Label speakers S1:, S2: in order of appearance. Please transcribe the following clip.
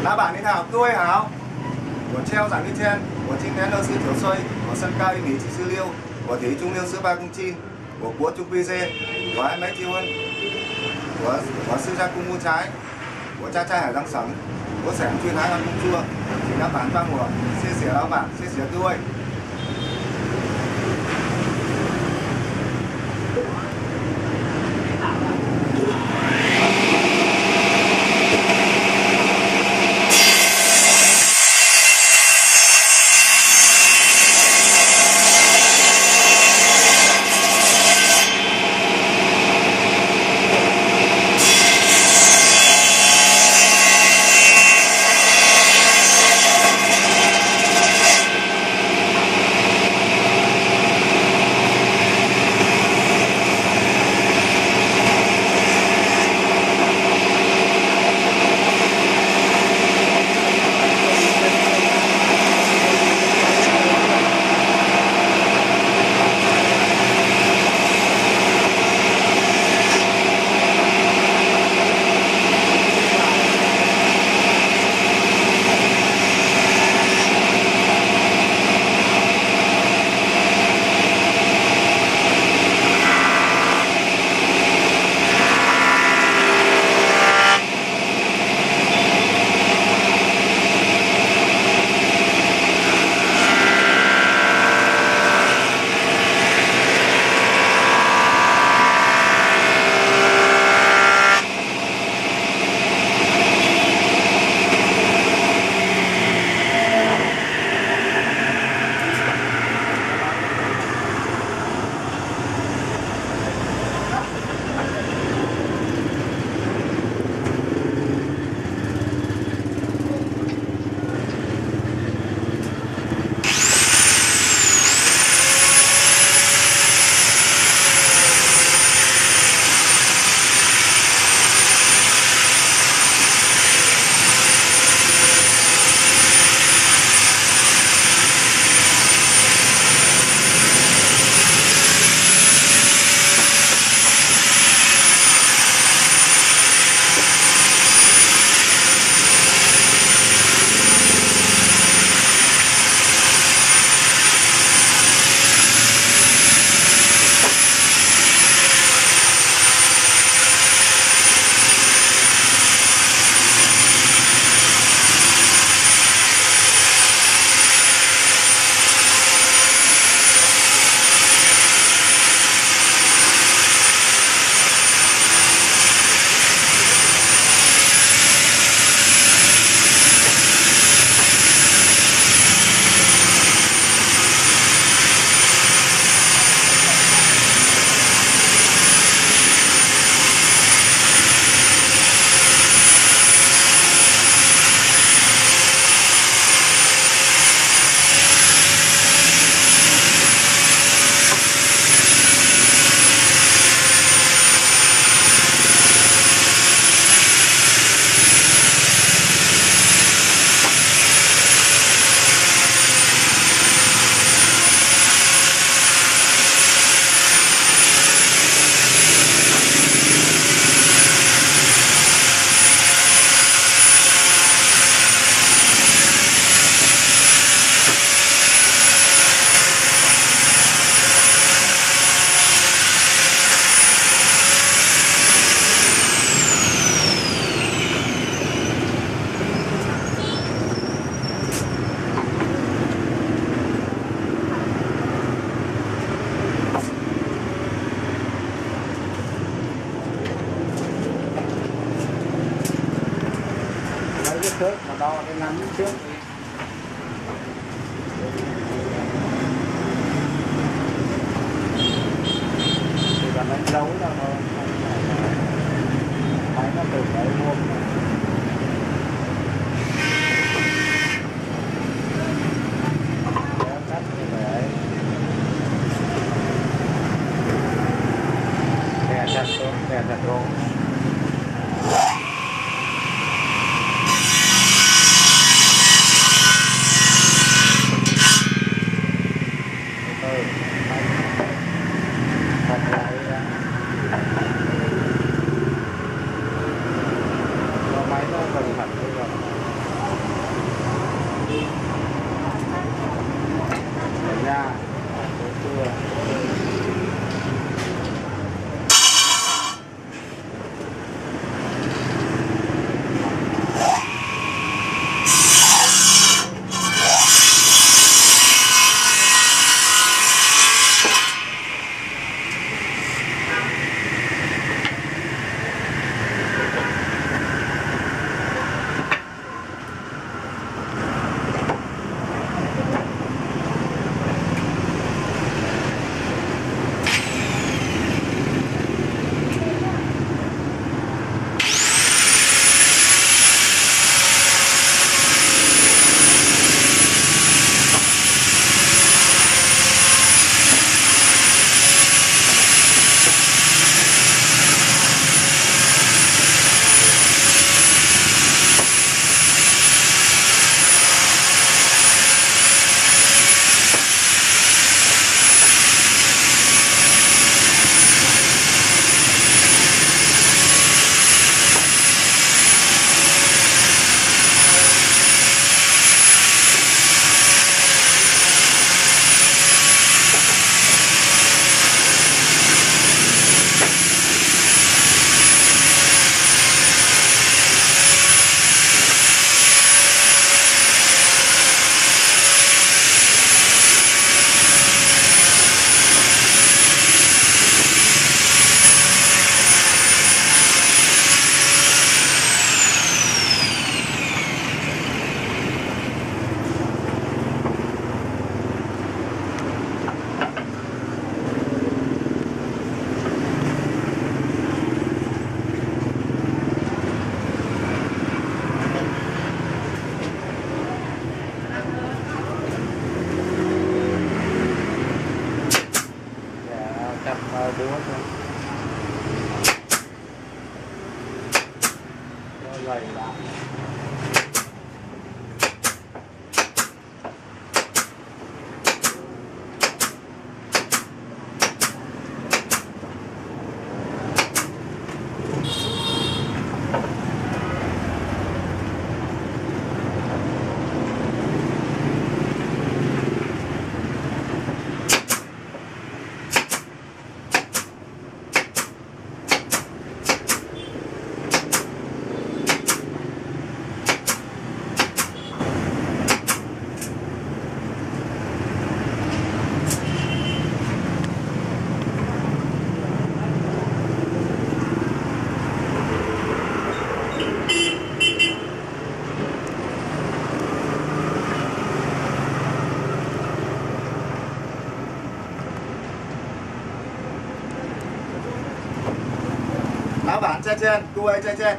S1: Lá bản đến hảo tôi hảo. 我超长一天，我今年29岁，我身高1米76，我体重68公斤，我国中毕业，我还没结婚，我是在公务差，我家在海南省，我想去台湾工作，请老板帮我，谢谢老板，谢谢各位。
S2: trước mà đo cái nắm trước thì còn đánh dấu đâu thôi, máy nó tự lấy luôn. Cắt như vậy đè chặt xuống, đè chặt luôn. Máy nó cần hẳn bây giờ. gầy đã.
S1: Lão bản, 再见，各位再见。